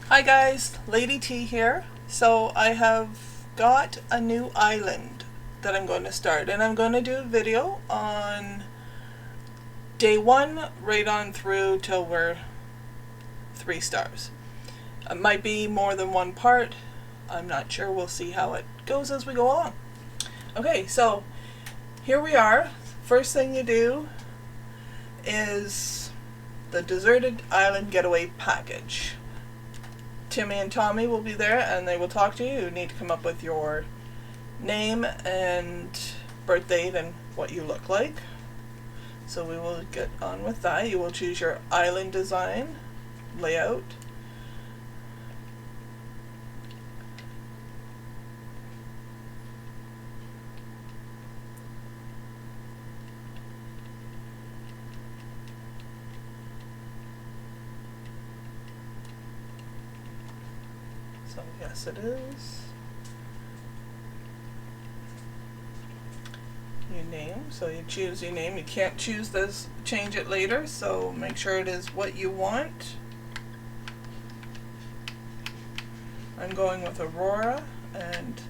Hi guys, Lady T here. So I have got a new island that I'm going to start, and I'm going to do a video on day 1 right on through till we're 3 stars. It might be more than one part. I'm not sure. We'll see how it goes as we go along. Okay, so here we are. First thing you do is the Deserted Island Getaway Package. Timmy and Tommy will be there and they will talk to you. You need to come up with your name and birth date and what you look like. So we will get on with that. You will choose your island design, layout. So yes, it is. Your name. So you choose your name. You can't choose this, change it later, so make sure it is what you want. I'm going with Aurora, and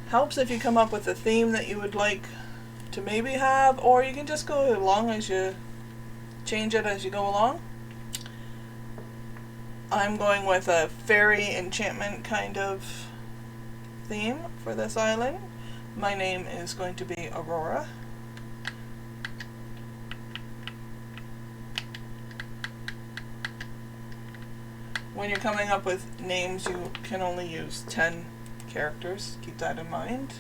helps if you come up with a theme that you would like to maybe have, or you can just go along as you change it as you go along. I'm going with a fairy enchantment kind of theme for this island. My name is going to be Aurora. When you're coming up with names, you can only use 10 characters. Keep that in mind.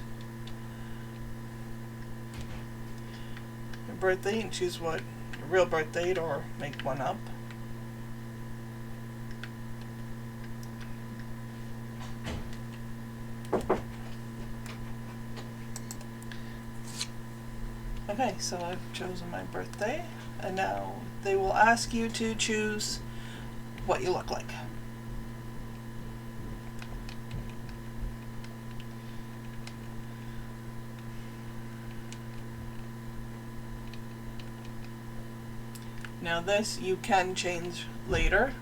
Your birth date, and choose what your real birth date or make one up. Okay, so I've chosen my birthday, and now they will ask you to choose what you look like. Now this you can change later.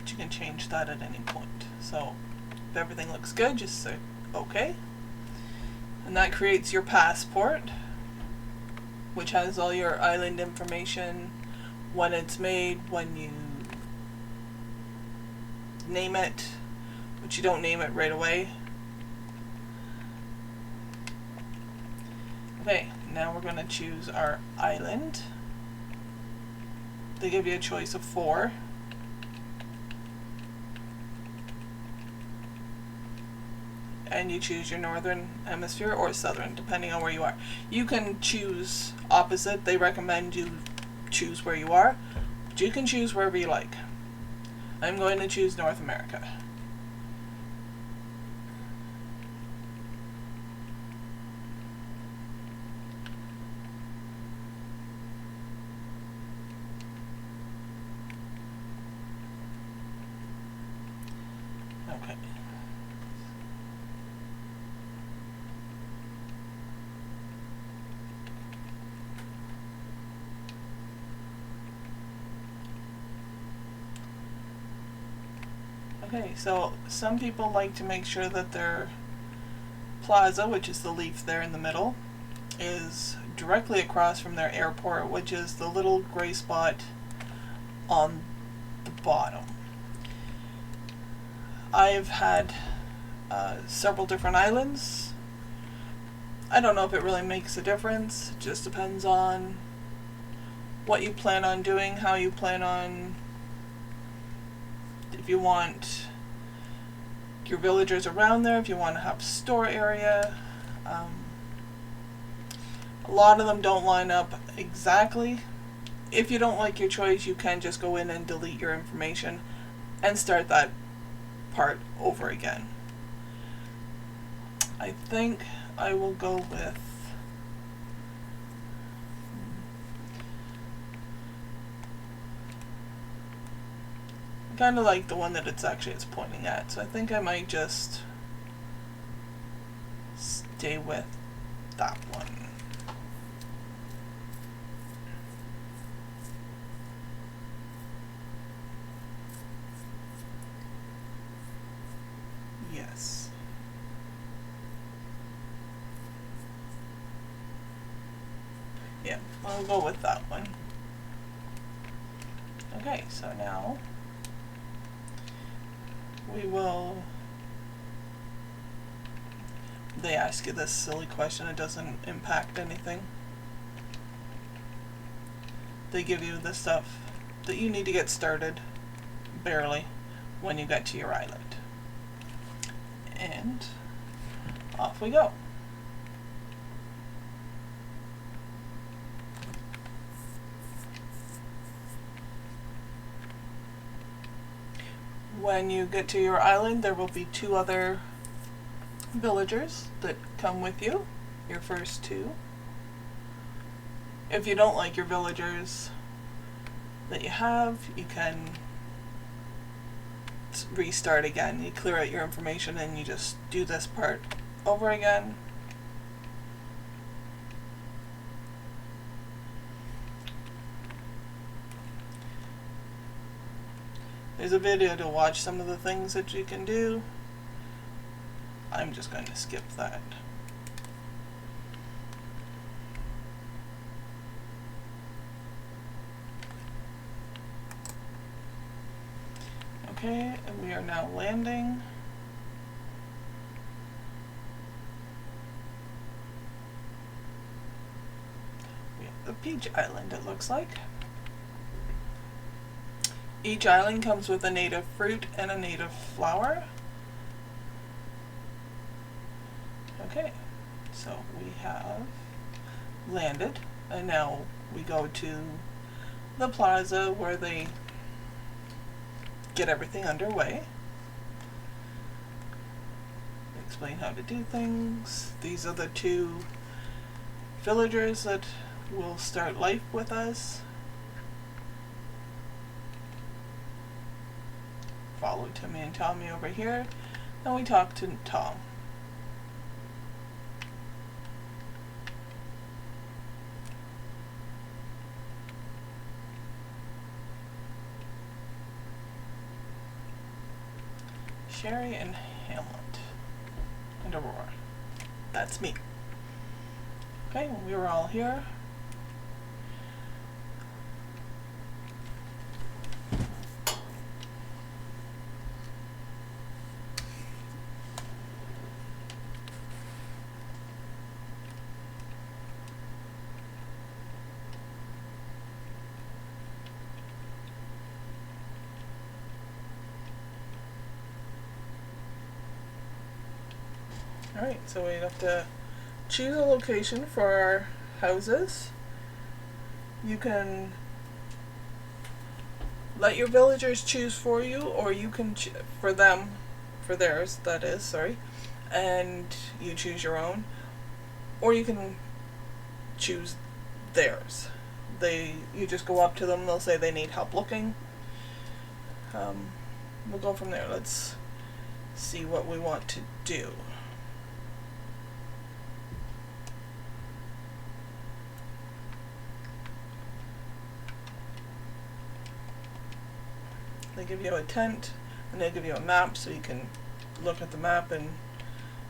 You can change that at any point. So if everything looks good, just say OK. And that creates your passport, which has all your island information, when it's made, when you name it, but you don't name it right away. Okay, now we're going to choose our island. They give you a choice of 4. And you choose your northern hemisphere or southern, depending on where you are. You can choose opposite. They recommend you choose where you are, but you can choose wherever you like. I'm going to choose North America. Okay. Okay, so some people like to make sure that their plaza, which is the leaf there in the middle, is directly across from their airport, which is the little gray spot on the bottom. I've had several different islands. I don't know if it really makes a difference. It just depends on what you plan on doing, how you plan on, if you want your villagers around there, if you want to have store area. A lot of them don't line up exactly if you don't like your choice, you can just go in and delete your information and start that part over again. I think I will go with I kind of like the one that it's pointing at, so I think I might just stay with that one. Yes. Yeah, I'll go with that one. Okay, so now we will, they ask you this silly question, it doesn't impact anything. They give you the stuff that you need to get started, barely, when you get to your island. And off we go. When you get to your island, there will be 2 other villagers that come with you, your first 2. If you don't like your villagers that you have, you can restart again. You clear out your information and you just do this part over again. There's a video to watch some of the things that you can do. I'm just going to skip that. Okay, and we are now landing. We have the Peach Island, it looks like. Each island comes with a native fruit and a native flower. Okay, so we have landed, and now we go to the plaza where they get everything underway. Explain how to do things. These are the 2 villagers that will start life with us. Follow Timmy and Tommy over here, and we talk to Tom. Sherry and Hamlet and Aurora. That's me. Okay, we were all here. Alright, so we have to choose a location for our houses. You can let your villagers choose for you, or you can for theirs, that is, sorry, and you choose your own, or you can choose theirs. You just go up to them, they'll say they need help looking. We'll go from there. Let's see what we want to do. They give you a tent, and they give you a map, so you can look at the map and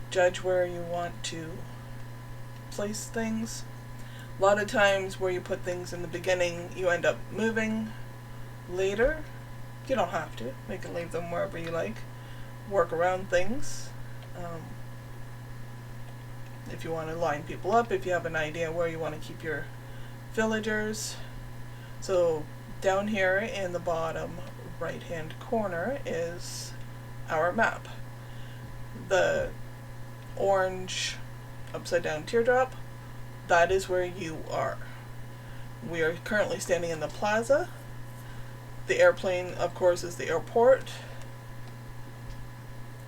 judge where you want to place things. A lot of times where you put things in the beginning, you end up moving later. You don't have to. You can leave them wherever you like. Work around things. If you want to line people up, if you have an idea where you want to keep your villagers. So down here in the bottom right hand corner is our map. The orange upside down teardrop, that is where you are. We are currently standing in the plaza. The airplane, of course, is the airport.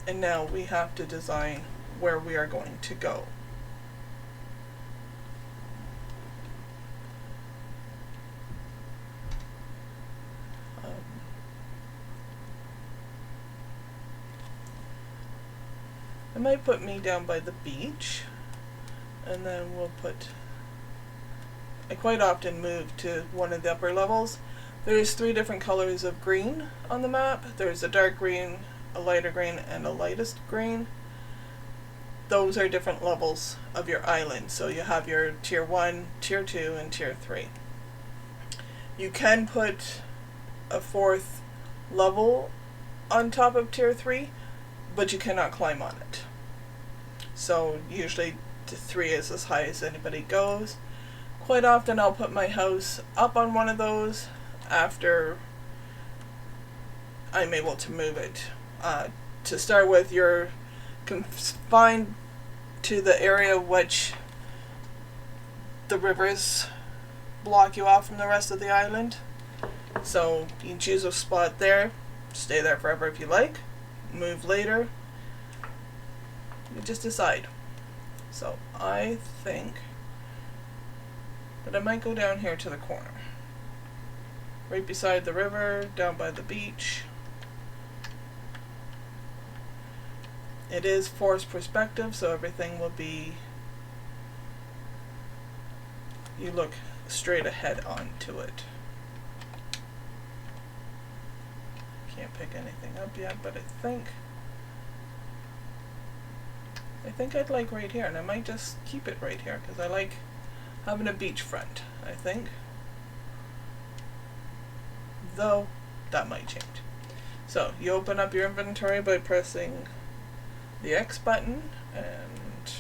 And now we have to design where we are going to go. I might put me down by the beach, and then we'll put, I quite often move to one of the upper levels. There's 3 different colors of green on the map. There's a dark green, a lighter green, and a lightest green. Those are different levels of your island. So you have your tier 1, tier 2, and tier 3. You can put a 4th level on top of tier 3, but you cannot climb on it. So usually 3 is as high as anybody goes. Quite often I'll put my house up on one of those after I'm able to move it. To start with, you're confined to the area which the rivers block you off from the rest of the island. So you can choose a spot there, stay there forever if you like, move later. You just decide. So I think that I might go down here to the corner. Right beside the river, down by the beach. It is forced perspective, so everything will be, you look straight ahead onto it. Can't pick anything up yet, but I think I'd like right here, and I might just keep it right here because I like having a beachfront, I think. Though that might change. So you open up your inventory by pressing the X button and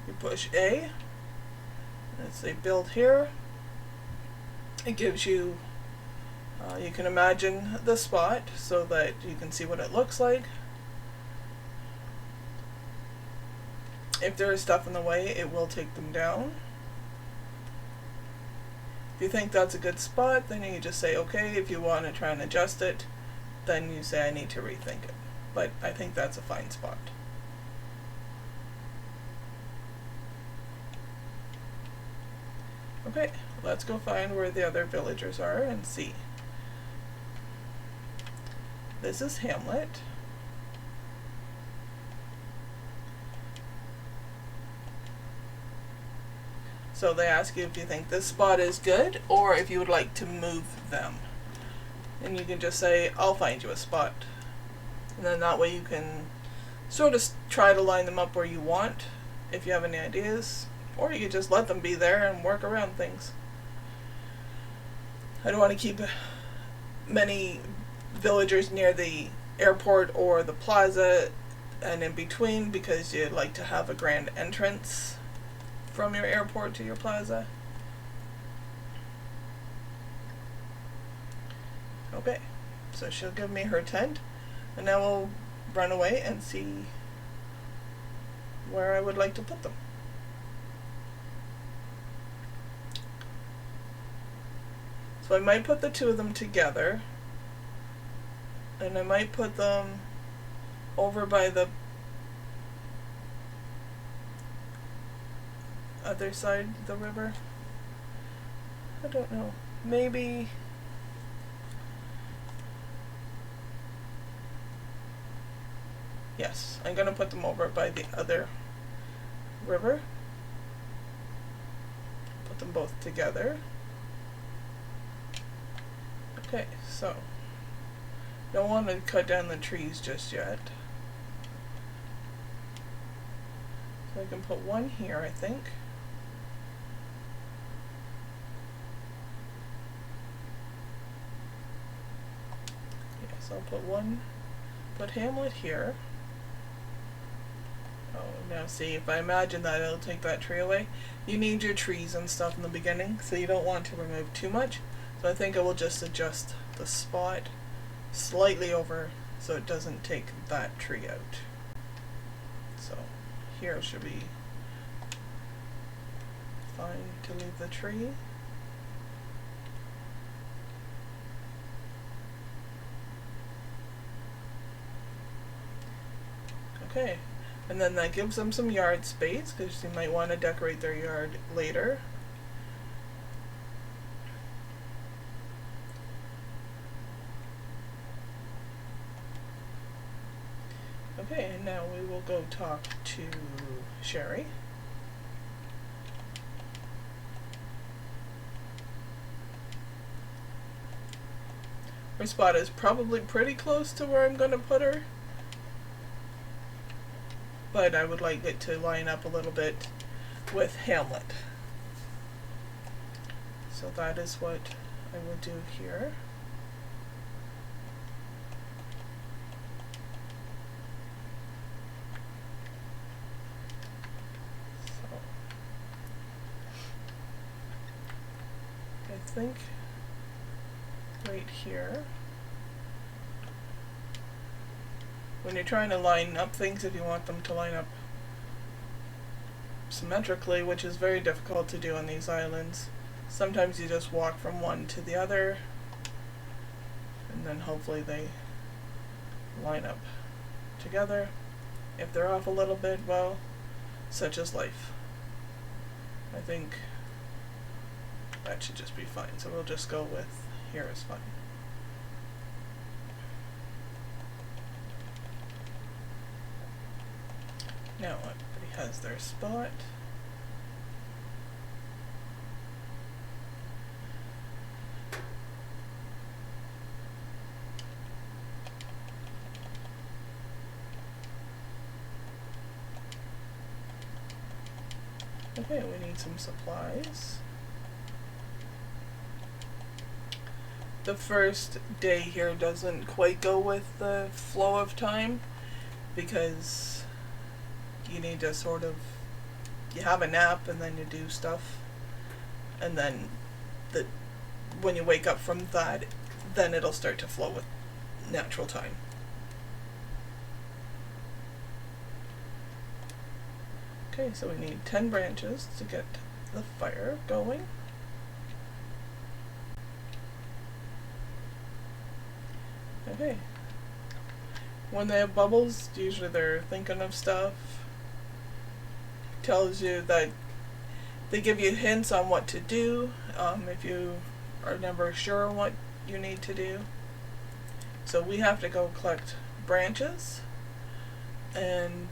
you push A. Let's say build here. It gives you, you can imagine the spot so that you can see what it looks like. If there is stuff in the way, it will take them down. If you think that's a good spot, then you just say okay. If you want to try and adjust it, then you say I need to rethink it. But I think that's a fine spot. Okay, let's go find where the other villagers are and see. This is Hamlet. So they ask you if you think this spot is good or if you would like to move them. And you can just say, I'll find you a spot. And then that way you can sort of try to line them up where you want if you have any ideas. Or you can just let them be there and work around things. I don't want to keep many villagers near the airport or the plaza and in between because you'd like to have a grand entrance from your airport to your plaza. Okay, so she'll give me her tent, and now we'll run away and see where I would like to put them. So I might put the 2 of them together, and I might put them over by the other side of the river. I don't know. Maybe yes, I'm gonna put them over by the other river. Put them both together. Okay, so don't want to cut down the trees just yet. So I can put one here, I think. Yes, I'll put Hamlet here. Oh, now see, if I imagine that, it'll take that tree away. You need your trees and stuff in the beginning, so you don't want to remove too much. So I think I will just adjust the spot slightly over so it doesn't take that tree out. So here should be fine to leave the tree. Okay, and then that gives them some yard space because you might want to decorate their yard later. Okay, and now we will go talk to Sherry. Her spot is probably pretty close to where I'm going to put her, but I would like it to line up a little bit with Hamlet. So that is what I will do here. So I think right here, when you're trying to line up things, if you want them to line up symmetrically, which is very difficult to do on these islands, sometimes you just walk from one to the other and then hopefully they line up together. If they're off a little bit, well, such is life. I think that should just be fine, so we'll just go with here is fine. Now everybody has their spot. Okay, we need some supplies. The first day here doesn't quite go with the flow of time because you need to sort of, you have a nap and then you do stuff, and then when you wake up from that, then it'll start to flow with natural time. Okay, so we need 10 branches to get the fire going. Okay. When they have bubbles, usually they're thinking of stuff. Tells you that they give you hints on what to do if you are never sure what you need to do. So we have to go collect branches, and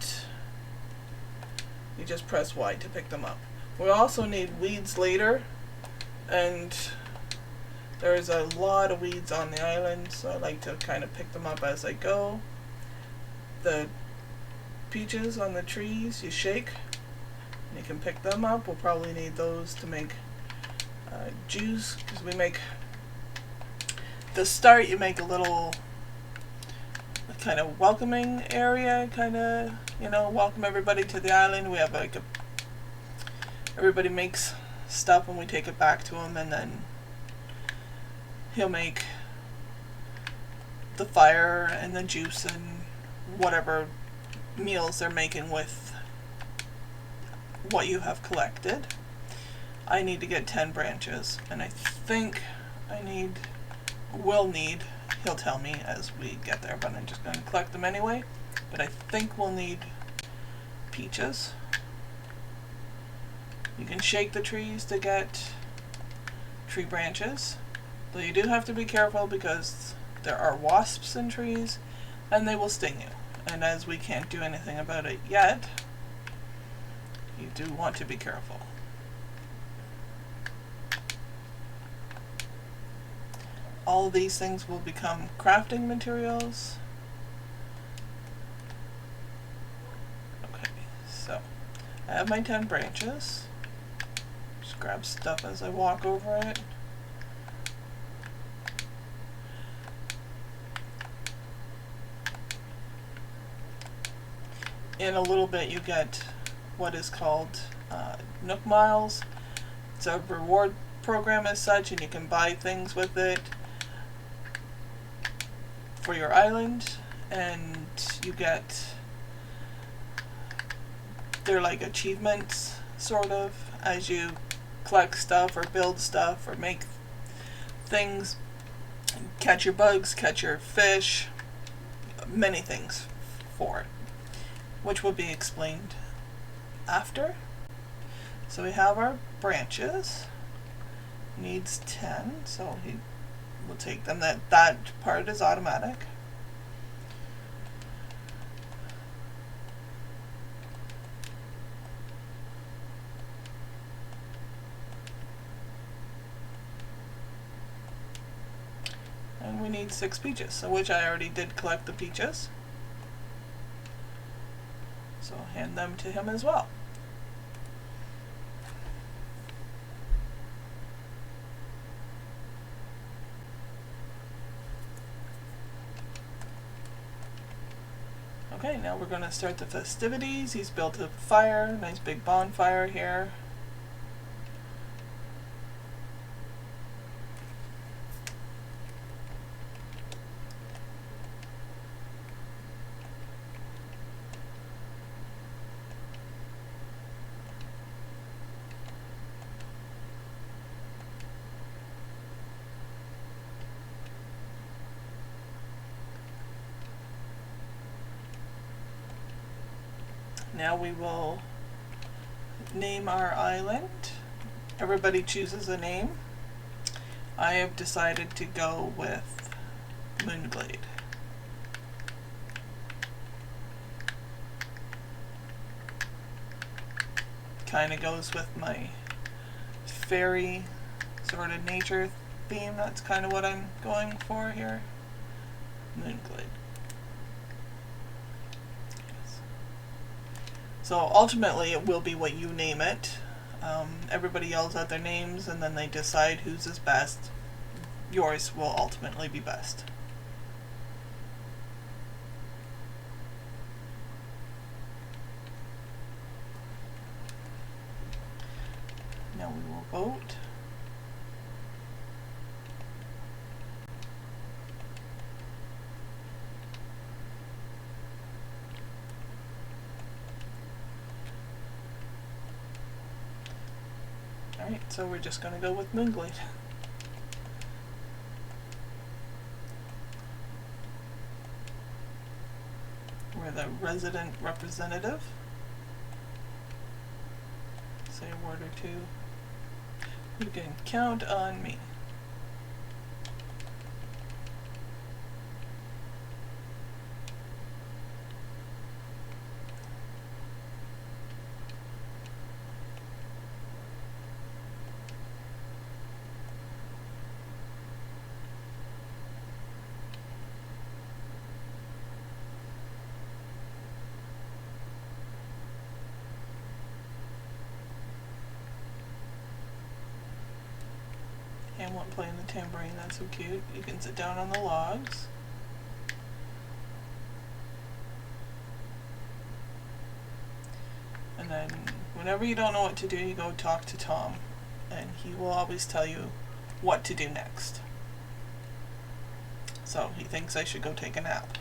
you just press Y to pick them up. We also need weeds later, and there's a lot of weeds on the island, so I like to kind of pick them up as I go. The peaches on the trees, you shake, and you can pick them up. We'll probably need those to make juice, because we make, to start, you make a little kind of welcoming area, kind of, you know, welcome everybody to the island. We have like everybody makes stuff and we take it back to him, and then he'll make the fire and the juice and whatever meals they're making with what you have collected. I need to get 10 branches, and I think we'll need, he'll tell me as we get there, but I'm just going to collect them anyway. But I think we'll need peaches. You can shake the trees to get tree branches, though you do have to be careful because there are wasps in trees and they will sting you. And as we can't do anything about it yet, you do want to be careful. All of these things will become crafting materials. Okay, so I have my 10 branches. Just grab stuff as I walk over it. In a little bit you get what is called Nook Miles. It's a reward program as such, and you can buy things with it for your island, and you get, they're like achievements sort of as you collect stuff or build stuff or make things, catch your bugs, catch your fish, many things for it. which will be explained after. So we have our branches. Needs 10, so he will take them. That part is automatic. And we need 6 peaches, so which I already did collect the peaches. So I'll hand them to him as well. Okay, now we're going to start the festivities. He's built a fire, nice big bonfire here. Now we will name our island. Everybody chooses a name. I have decided to go with Moonglade. Kind of goes with my fairy sort of nature theme. That's kind of what I'm going for here. Moonglade. So ultimately it will be what you name it. Everybody yells out their names and then they decide whose is best. Yours will ultimately be best. Now we will vote. Alright, so we're just going to go with Moonglade. We're the resident representative. Say a word or two. You can count on me. Hamlet playing the tambourine, that's so cute. You can sit down on the logs. And then whenever you don't know what to do, you go talk to Tom. And he will always tell you what to do next. So he thinks I should go take a nap.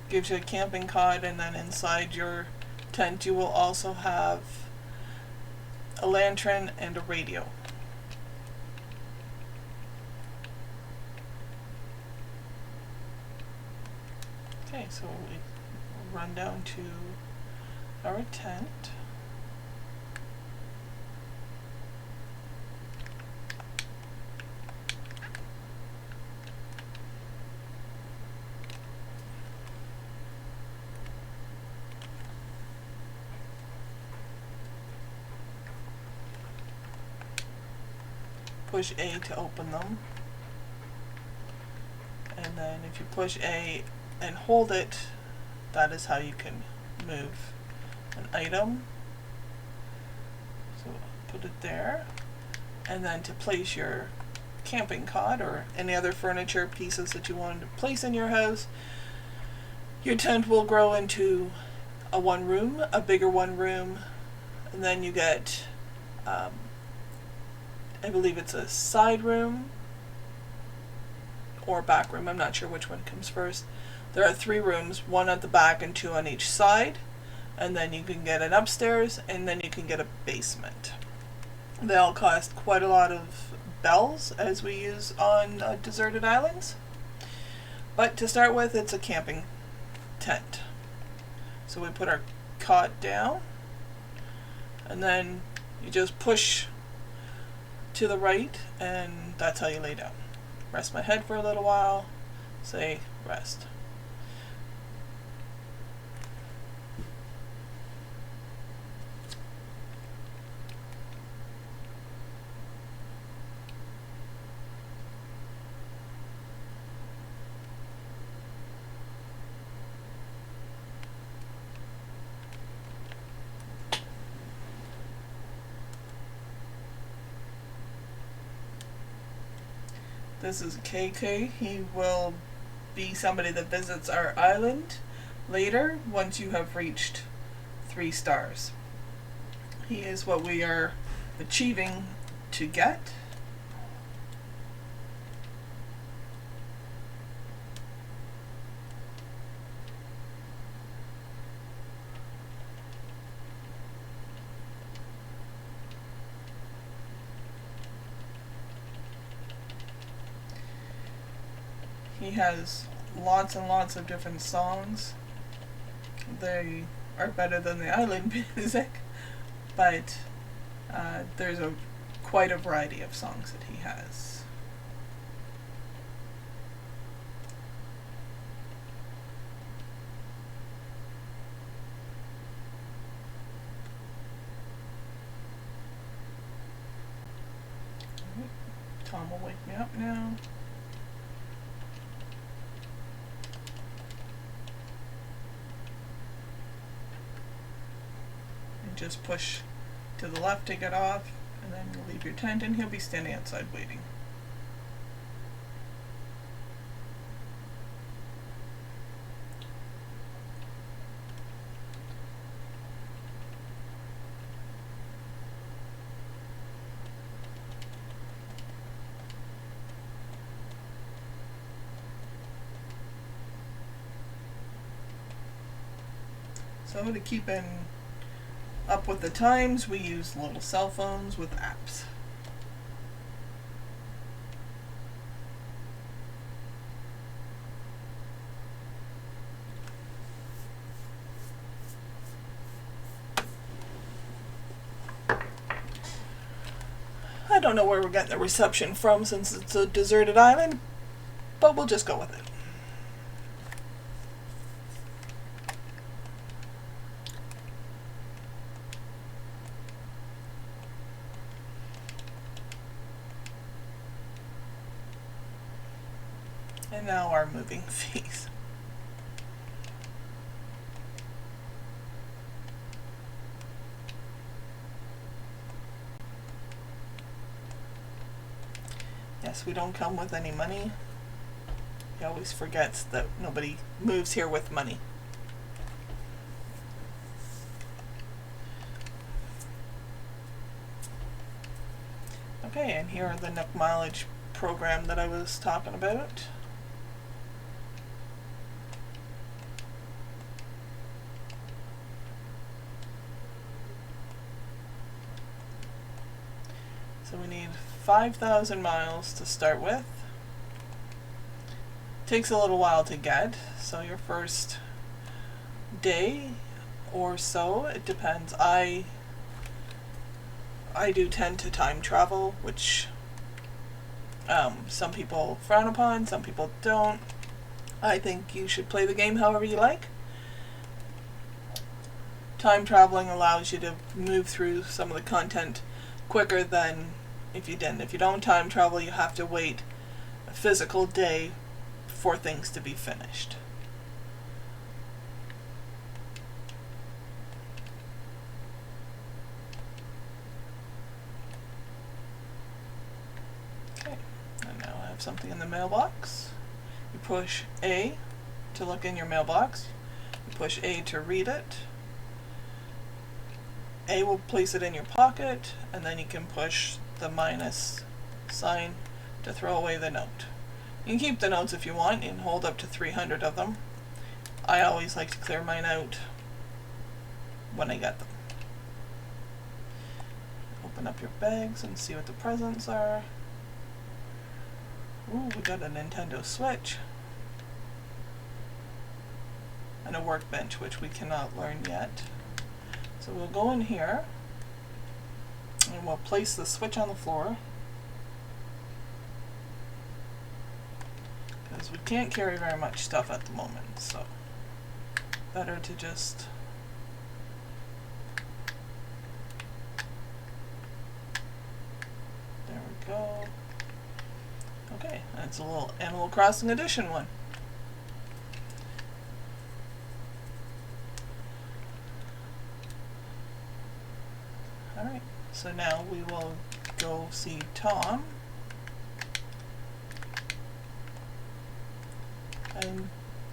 Gives you a camping cot, and then inside your tent you will also have a lantern and a radio. Okay, so we run down to our tent. Push A to open them, and then if you push A and hold it, that is how you can move an item. So put it there, and then to place your camping cot or any other furniture pieces that you want to place in your house, your tent will grow into a one room, a bigger one room, and then you get I believe it's a side room or back room. I'm not sure which one comes first. There are 3 rooms, 1 at the back and 2 on each side. And then you can get an upstairs, and then you can get a basement. They all cost quite a lot of bells, as we use on deserted islands. But to start with, it's a camping tent. So we put our cot down, and then you just push to the right, and that's how you lay down. Rest my head for a little while, say rest. This is KK. He will be somebody that visits our island later once you have reached 3 stars. He is what we are achieving to get. He has lots and lots of different songs. They are better than the island music, but there's quite a variety of songs that he has. Tom will wake me up now. Just push to the left to get off, and then you'll leave your tent, and he'll be standing outside waiting. So to keep up with the times, we use little cell phones with apps. I don't know where we're getting the reception from since it's a deserted island, but we'll just go with it. And now our moving fees. Yes, we don't come with any money. He always forgets that nobody moves here with money. Okay, and here are the Nook mileage program that I was talking about. So we need 5,000 miles to start with. Takes a little while to get, so your first day or so, it depends. I do tend to time travel, which some people frown upon, some people don't. I think you should play the game however you like. Time traveling allows you to move through some of the content quicker than if you didn't. If you don't time travel, you have to wait a physical day for things to be finished. Okay, and now I have something in the mailbox. You push A to look in your mailbox. You push A to read it. A will place it in your pocket, and then you can push the minus sign to throw away the note. You can keep the notes if you want. You can hold up to 300 of them. I always like to clear mine out when I get them. Open open up your bags and see what the presents are. Ooh, we got a Nintendo Switch. And a workbench, which we cannot learn yet. So we'll go in here and we'll place the Switch on the floor, because we can't carry very much stuff at the moment, so better to just there we go. Okay, that's a little Animal Crossing Edition one. Alright, so now we will go see Tom, and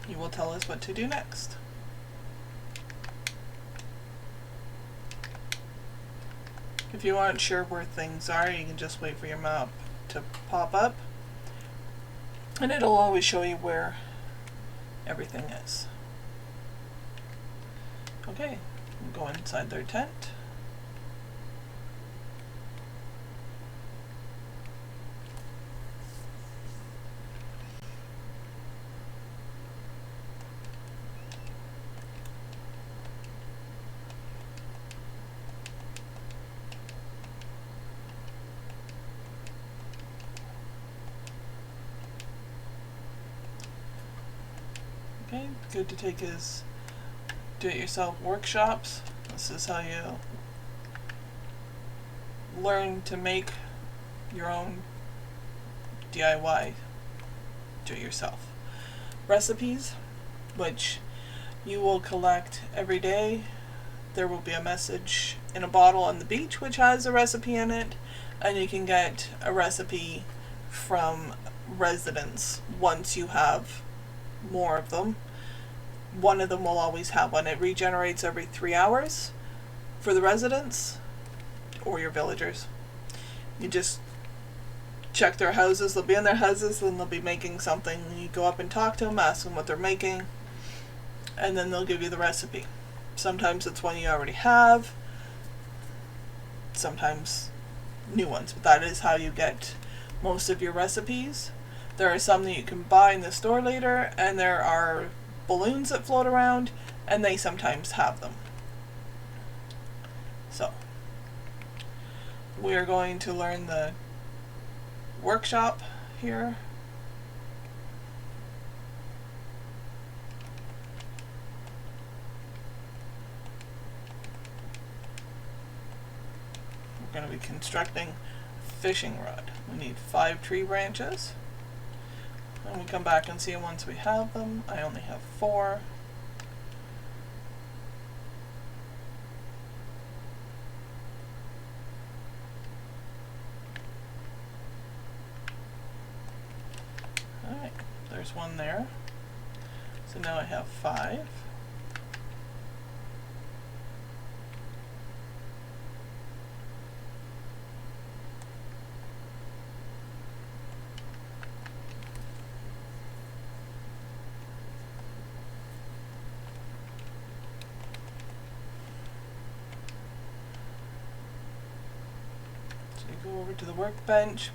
he will tell us what to do next. If you aren't sure where things are, you can just wait for your map to pop up, and it'll always show you where everything is. Okay, we'll go inside their tent. Okay, good to take his do-it-yourself workshops. This is how you learn to make your own DIY do-it-yourself recipes, which you will collect every day. There will be a message in a bottle on the beach which has a recipe in it, and you can get a recipe from residents once you have more of them. One of them will always have one. It regenerates every 3 hours for the residents or your villagers. You just check their houses. They'll be in their houses and they'll be making something. You go up and talk to them, ask them what they're making, and then they'll give you the recipe. Sometimes it's one you already have, sometimes new ones, but that is how you get most of your recipes. There are some that you can buy in the store later, and there are balloons that float around, and they sometimes have them. So, we are going to learn the workshop here. We're going to be constructing a fishing rod. We need 5 tree branches. And we come back and see them once we have them. I only have 4. Alright, there's one there. So now I have 5. Go over to the workbench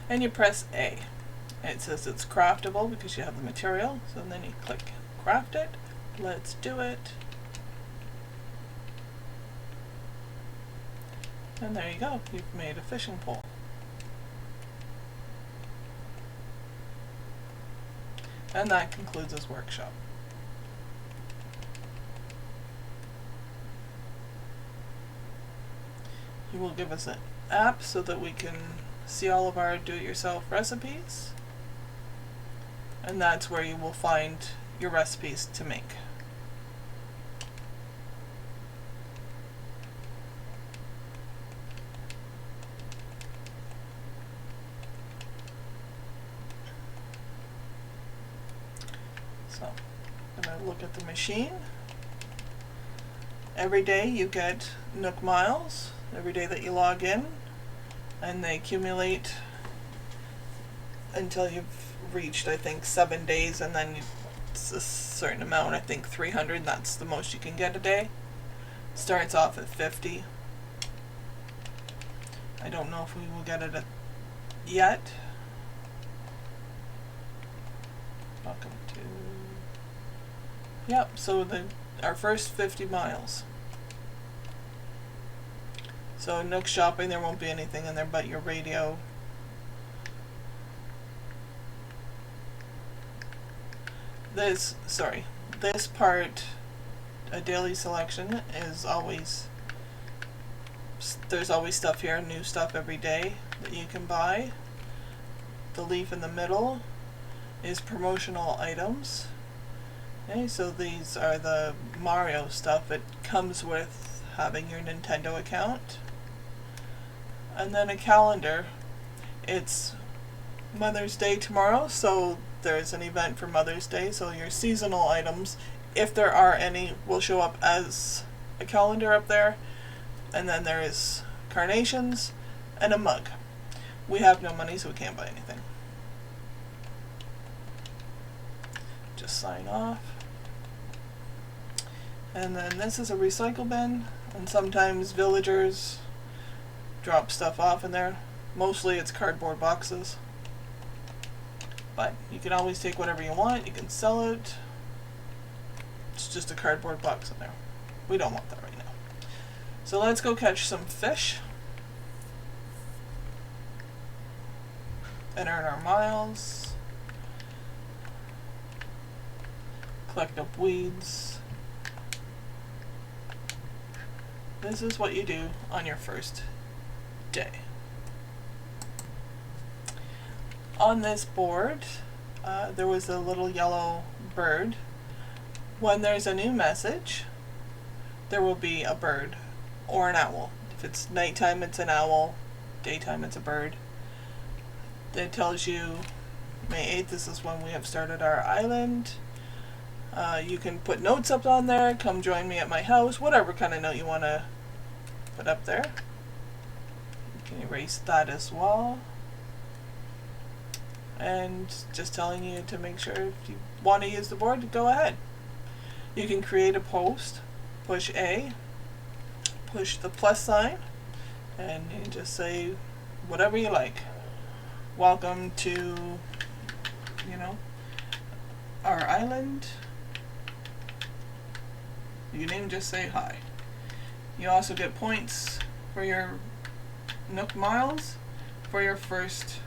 and you press A. It says it's craftable because you have the material, so then you click craft it. Let's do it. And there you go, you've made a fishing pole. And that concludes this workshop. He will give us an app so that we can see all of our do-it-yourself recipes, and that's where you will find your recipes to make. So, I'm going to look at the machine. Every day you get Nook Miles, every day that you log in, and they accumulate until you've reached, I think, 7 days, and then it's a certain amount, I think 300, that's the most you can get a day. Starts off at 50. I don't know if we will get it yet. Welcome to... Yep, so our first 50 miles. So Nook shopping, there won't be anything in there but your radio. This part, a daily selection, is always, there's always stuff here, new stuff every day that you can buy. The leaf in the middle is promotional items. Okay, so these are the Mario stuff. It comes with having your Nintendo account. And then a calendar. It's Mother's Day tomorrow, so there's an event for Mother's Day, so your seasonal items, if there are any, will show up as a calendar up there. And then there is carnations and a mug. We have no money, so we can't buy anything. Just sign off. And then this is a recycle bin, and sometimes villagers drop stuff off in there. Mostly it's cardboard boxes. But you can always take whatever you want, you can sell it. It's just a cardboard box in there. We don't want that right now. So let's go catch some fish and earn our miles. Collect up weeds. This is what you do on your first day. On this board, there was a little yellow bird. When there's a new message, there will be a bird or an owl. If it's nighttime, it's an owl. Daytime, it's a bird. It tells you May 8th, this is when we have started our island. You can put notes up on there, come join me at my house, whatever kind of note you want to put up there. You can erase that as well. And just telling you to make sure if you want to use the board, go ahead. You can create a post, push A, push the plus sign, and you just say whatever you like. Welcome to, our island. You can even just say hi. You also get points for your Nook miles for your first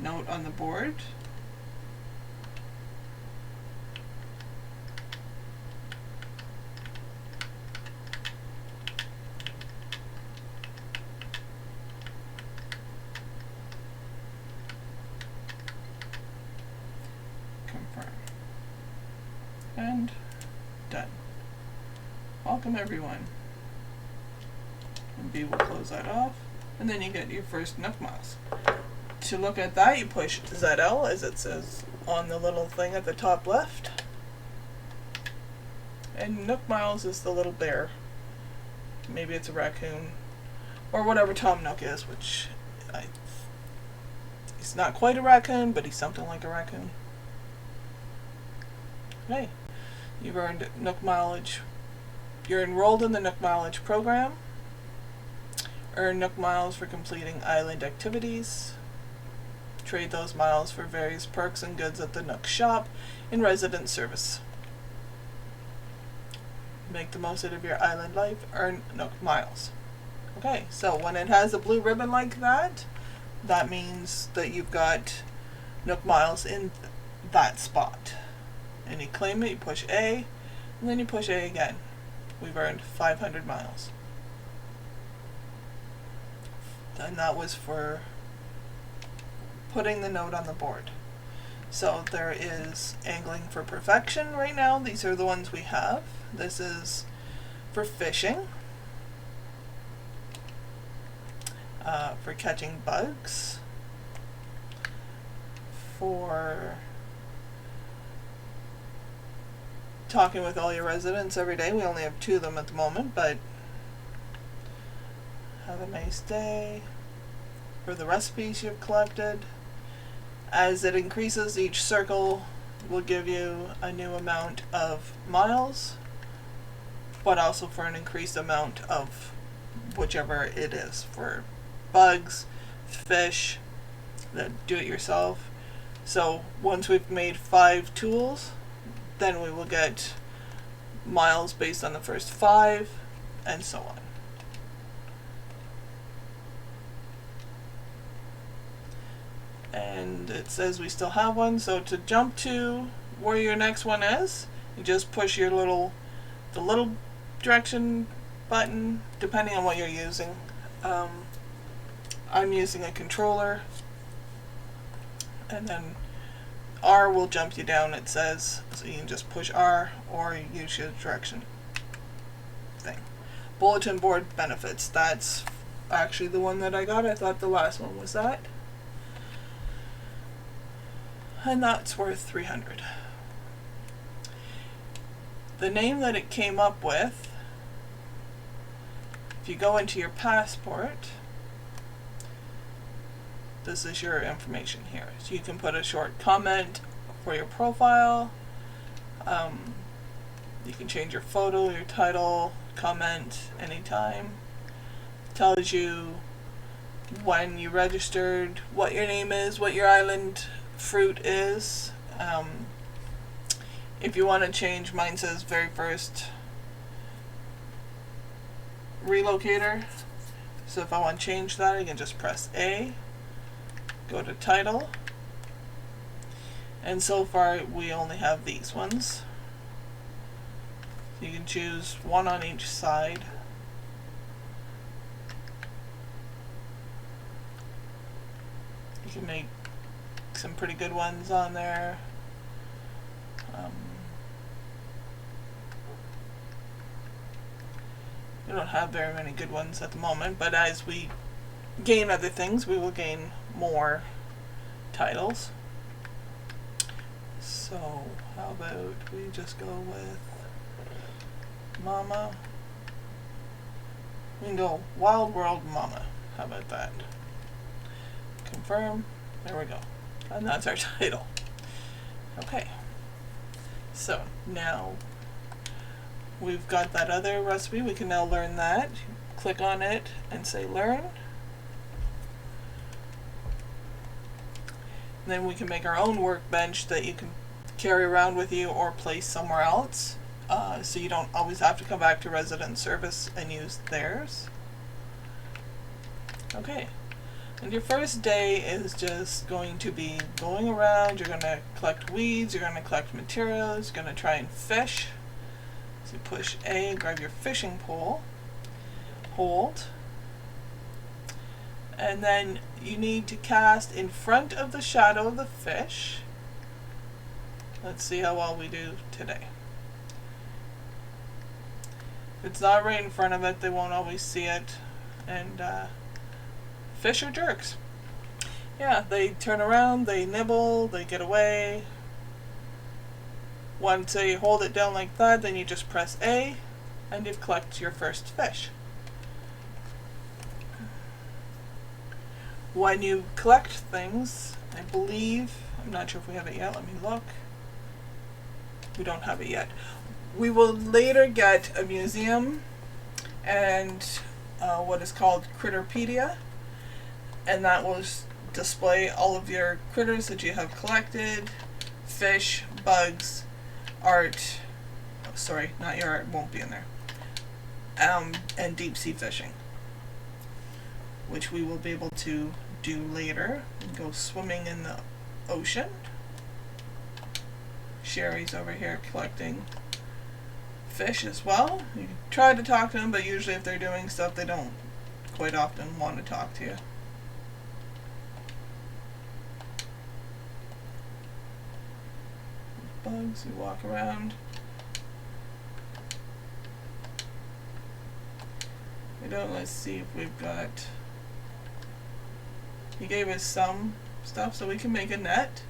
note on the board. Confirm. And done. Welcome everyone. And B will close that off. And then you get your first Nook miles. To look at that, you push ZL as it says on the little thing at the top left. And Nook miles is the little bear. Maybe it's a raccoon. Or whatever Tom Nook is, which he's not quite a raccoon, but he's something like a raccoon. Okay. You've earned Nook mileage. You're enrolled in the Nook mileage program. Earn Nook miles for completing island activities. Trade those miles for various perks and goods at the Nook shop in resident service. Make the most out of your island life. Earn Nook miles. Okay, so when it has a blue ribbon like that, that means that you've got Nook miles in that spot. And you claim it, you push A, and then you push A again. We've earned 500 miles. And that was for putting the note on the board. So there is angling for perfection right now. These are the ones we have. This is for fishing, for catching bugs, for talking with all your residents every day. We only have 2 of them at the moment, but have a nice day. For the recipes you've collected, as it increases, each circle will give you a new amount of miles, but also for an increased amount of whichever it is for bugs, fish, that do it yourself. So once we've made 5 tools, then we will get miles based on the first 5, and so on. And it says we still have one, so to jump to where your next one is, you just push your the little direction button, depending on what you're using. I'm using a controller, and then R will jump you down, it says, so you can just push R or use your direction thing. Bulletin board benefits, that's actually the one that I got. I thought the last one was that. And that's worth 300. The name that it came up with, if you go into your passport, this is your information here. So you can put a short comment for your profile. You can change your photo, your title, comment anytime. Tells you when you registered, what your name is, what your island fruit is. If you want to change, mine says very first relocator. So if I want to change that, I can just press A, go to title, and so far we only have these ones. You can choose one on each side. You can make some pretty good ones on there. We don't have very many good ones at the moment, but as we gain other things, we will gain more titles. So how about we just go with Mama? We can go Wild World Mama. How about that? Confirm. There we go. And that's our title. Okay. So now we've got that other recipe. We can now learn that. Click on it and say learn. And then we can make our own workbench that you can carry around with you or place somewhere else. So you don't always have to come back to resident service and use theirs. Okay. And your first day is just going to be going around. You're going to collect weeds, you're going to collect materials, you're going to try and fish. So you push A, grab your fishing pole, hold, and then you need to cast in front of the shadow of the fish. Let's see how well we do today. If it's not right in front of it, they won't always see it, and fish are jerks. Yeah, they turn around, they nibble, they get away. Once you hold it down like that, then you just press A, and you've collected your first fish. When you collect things, I believe, I'm not sure if we have it yet, let me look. We don't have it yet. We will later get a museum and what is called Critterpedia, and that will display all of your critters that you have collected, fish, bugs, art, oh, sorry, not your art, won't be in there, and deep sea fishing, which we will be able to do later. And go swimming in the ocean. Sherry's over here collecting fish as well. You can try to talk to them, but usually if they're doing stuff, they don't quite often want to talk to you. Bugs, you walk around. Let's see if we've got, he gave us some stuff, so we can make a net.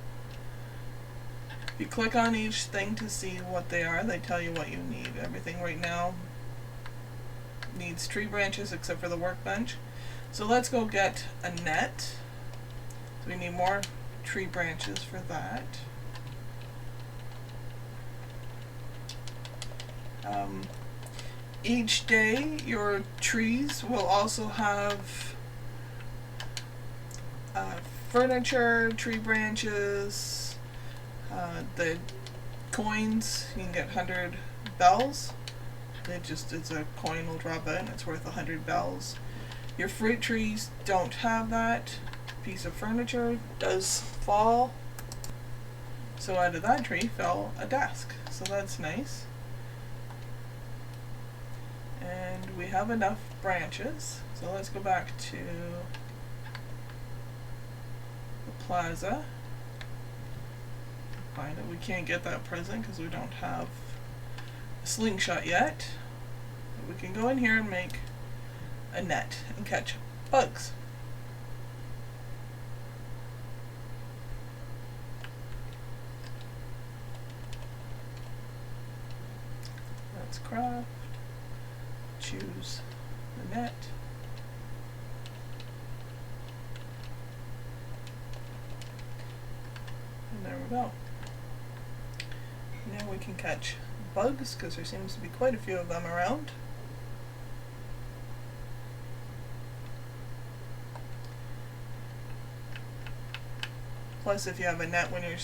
You click on each thing to see what they are. They tell you what you need. Everything right now needs tree branches except for the workbench. So let's go get a net. So we need more tree branches for that. Each day your trees will also have furniture, tree branches, the coins. You can get 100 bells. It's a coin will drop out and it's worth 100 bells. Your fruit trees don't have that. Piece of furniture does fall. So out of that tree fell a desk. So that's nice. And we have enough branches. So let's go back to the plaza. Find it. We can't get that present because we don't have a slingshot yet. But we can go in here and make a net and catch bugs. Let's craft. Choose the net. And there we go. Now we can catch bugs because there seems to be quite a few of them around. Plus, if you have a net when you're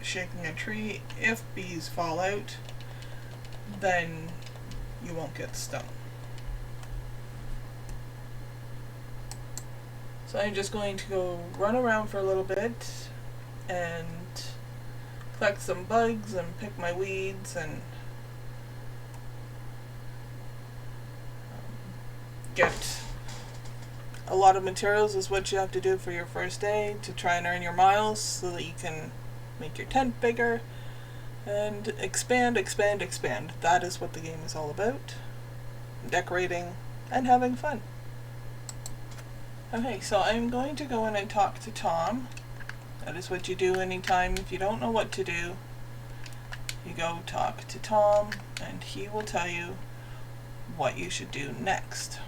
shaking a tree, if bees fall out, then you won't get stung. So I'm just going to go run around for a little bit and collect some bugs and pick my weeds and get a lot of materials is what you have to do for your first day to try and earn your miles so that you can make your tent bigger and expand, expand, expand. That is what the game is all about. Decorating and having fun. Okay, so I'm going to go in and talk to Tom. That is what you do anytime if you don't know what to do. You go talk to Tom and he will tell you what you should do next.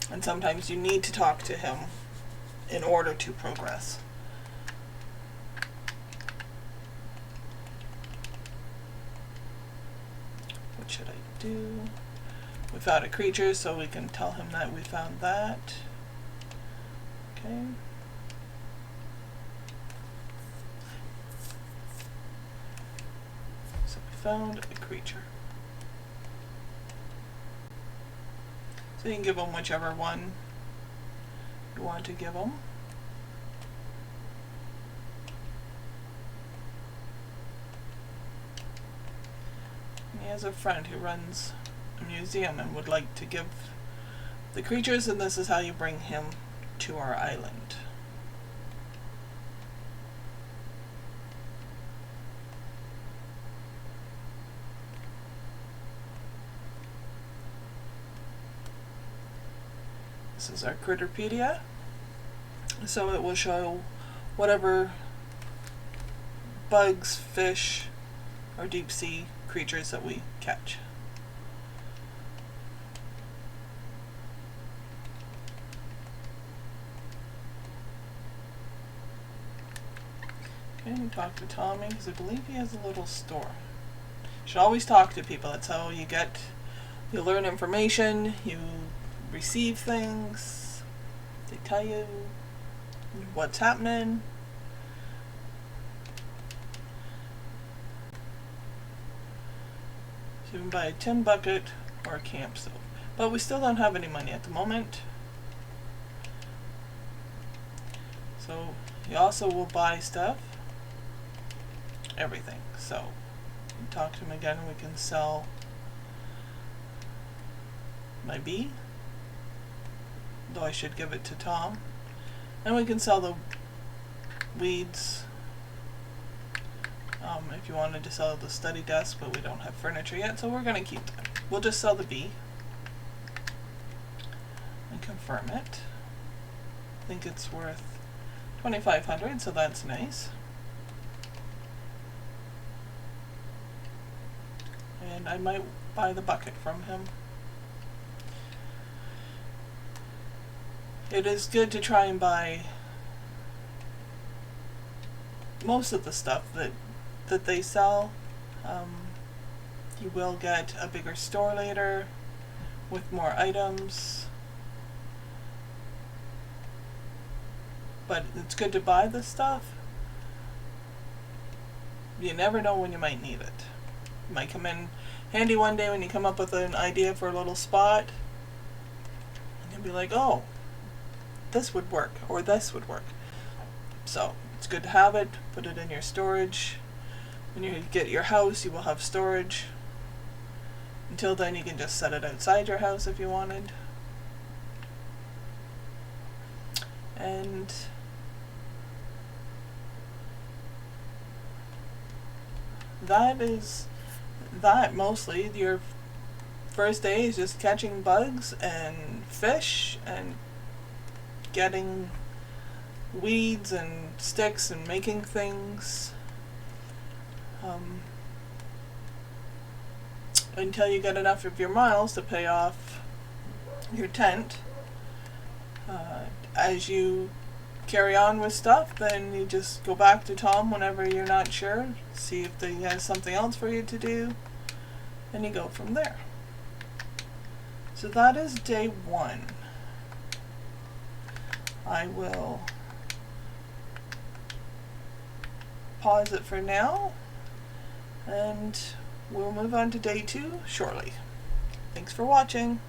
And sometimes you need to talk to him in order to progress. What should I do? We found a creature, so we can tell him that we found that. Okay. So we found a creature. So you can give him whichever one you want to give him. And he has a friend who runs a museum and would like to give the creatures, and this is how you bring him to our island. This is our Critterpedia, so it will show whatever bugs, fish, or deep sea creatures that we catch. Okay, talk to Tommy because I believe he has a little store. You should always talk to people. That's how you learn information, you receive things, they tell you what's happening. So you can buy a tin bucket or a camp stove. But we still don't have any money at the moment. So you also will buy stuff. Everything. So we talk to him again and we can sell my bee. Though I should give it to Tom. And we can sell the weeds if you wanted to sell the study desk, but we don't have furniture yet, so we're going to keep them. We'll just sell the bee and confirm it. I think it's worth 2,500, so that's nice. And I might buy the bucket from him. It is good to try and buy most of the stuff that they sell. You will get a bigger store later with more items. But it's good to buy this stuff. You never know when you might need it. It might come in handy one day when you come up with an idea for a little spot. And you'll be like, oh, this would work, or this would work. So it's good to have it. Put it in your storage. When you get your house, you will have storage. Until then, you can just set it outside your house if you wanted. And that is that mostly. Your first day is just catching bugs and fish and getting weeds and sticks and making things until you get enough of your miles to pay off your tent. As you carry on with stuff, then you just go back to Tom whenever you're not sure, see if he has something else for you to do, and you go from there. So that is day 1. I will pause it for now, and we'll move on to day 2 shortly. Thanks for watching.